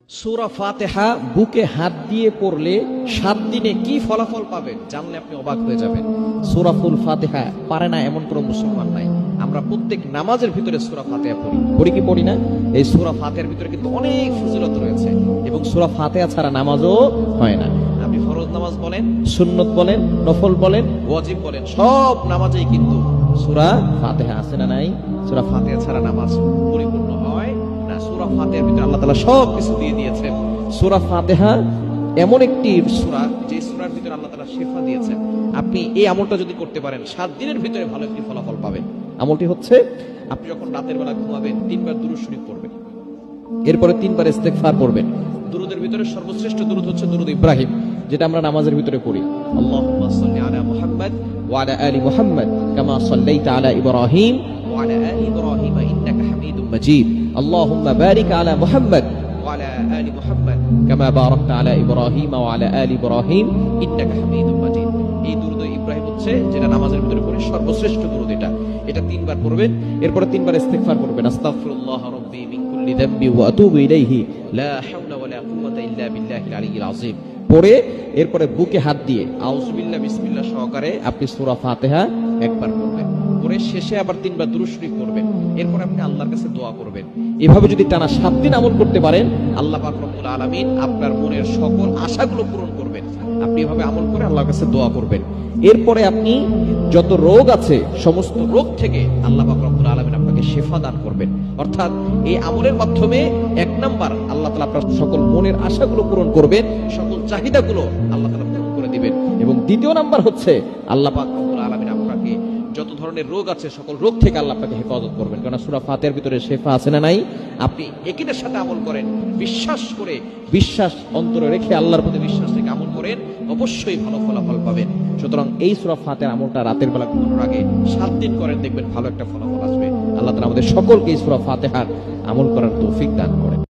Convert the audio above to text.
সূরা ফাতিহা বুকে হাত দিয়ে পড়লে 7 দিনে কি ফলাফল পাবেন জানলে আপনি অবাক হয়ে যাবেন। সূরাতুল ফাতিহা পারে না এমন কোনো মুসলমান নাই। আমরা প্রত্যেক নামাজের ভিতরে সূরা ফাতিহা পড়ি কি পড়ি না? এই সূরা ফাতিহার ভিতরে কিন্তু অনেক ফজিলত রয়েছে এবং সূরা ফাতিহা ছাড়া নামাজও হয় না। আপনি ফরজ নামাজ বলেন, সুন্নত বলেন, নফল বলেন, ওয়াজিব বলেন, সব নামাজেই কিন্তু সূরা ফাতিহা আছে না নাই? সূরা ফাতিহা ছাড়া নামাজ পরিপূর্ণ হয় না। সূরা ফাতিহার ভিতরে আল্লাহ তাআলা সব কিছু দিয়ে দিয়েছেন। সূরা ফাতিহা এমন একটি সূরা যে সূরার ভিতরে আল্লাহ তাআলা শিফা দিয়েছেন। আপনি এই আমলটা যদি করতে পারেন 7 দিনের ভিতরে ভালো একটি ফলাফল পাবেন। আমলটি হচ্ছে আপনি যখন রাতের বেলা ঘুমাবেন 3 বার দুরূদ শরীফ পড়বেন, এরপরে 3 বার ইস্তেগফার পড়বেন। দুরূদের ভিতরে সর্বশ্রেষ্ঠ দুরূদ হচ্ছে দুরূদ ইব্রাহিম, যেটা আমরা নামাজের ভিতরে পড়ি। আল্লাহুম্মা সাল্লি আলা মুহাম্মাদ ওয়া আলা আলি মুহাম্মাদ কামা সাল্লাইতা আলা ইব্রাহিম ওয়া আলা আলি ইব্রাহিম ইন্নাকা হামিদুম মাজিদ। আল্লাহুম্মা বারিক আলা মুহাম্মাদ ওয়া আলা আলি মুহাম্মাদ কামা বারাকতা আলা ইব্রাহিম ওয়া আলা আলি ইব্রাহিম ইন্নাকা হামিদুম মাজিদ। এই দুরূদ ইব্রাহিম হচ্ছে যেটা নামাজের ভিতরে পড়ি সর্বশ্রেষ্ঠ দুরূদ। এটা 3 বার পড়বেন, এরপরে 3 বার ইস্তিগফার করবেন। আস্তাগফিরুল্লাহ রাব্বি মিন কুল্লি যামবি ওয়া আতুবু ইলাইহি লা হাওলা ওয়া লা কুওয়াতা ইল্লা বিল্লাহিল আলিয়্যিল আযীম পড়ে এরপরে বুকে হাত দিয়ে আউযুবিল্লাহ বিসমিল্লাহ সহকারে আপনি সূরা ফাতিহা একবার পড়বেন, পরে শেষে আবার 3 বার দুরূদ শরীফ পড়বেন, এরপর আপনি আল্লাহর কাছে দোয়া করবেন। এভাবে যদি টানা 7 দিন আমল করতে পারেন আল্লাহ পাক রব্বুল আলামিন আপনার মনের সকল আশাগুলো পূরণ করবেন। আপনি এভাবে আমল করে আল্লাহর কাছে দোয়া করবেন। এরপরে আপনি যত রোগ আছে সমস্ত রোগ থেকে আল্লাহ পাক রব্বুল আলামিন আপনাকে শিফা দান করবেন। অর্থাৎ এই আমলের মাধ্যমে 1 নাম্বার আল্লাহ তাআলা আপনার সকল মনের আশাগুলো পূরণ করবেন, সকল চাহিদাগুলো আল্লাহ তাআলা পূরণ করে দিবেন। এবং দ্বিতীয় নাম্বার হচ্ছে আল্লাহ পাক রব্বুল আলামিন আপনাকে যত ধরনের রোগ আছে সকল রোগ থেকে আল্লাহ আপনাকে হেফাজত করবেন। কারণ সূরা ফাতিহার ভিতরে শিফা আছে না নাই? আপনি একইটার সাথে আমল করেন, বিশ্বাস করে, বিশ্বাস অন্তরে রেখে আল্লাহর প্রতি বিশ্বাস রেখে আমল করেন, অবশ্যই ভালো ফলাফল পাবেন। সুতরাং এই সূরা ফাতিহার আমলটা রাতের বেলা ঘুমানোর আগে 7 দিন করেন, দেখবেন ভালো একটা ফলাফল আসবে। আল্লাহ তাআলা আমাদের সকলকে এই সূরা ফাতিহার আমল করার তৌফিক দান করেন।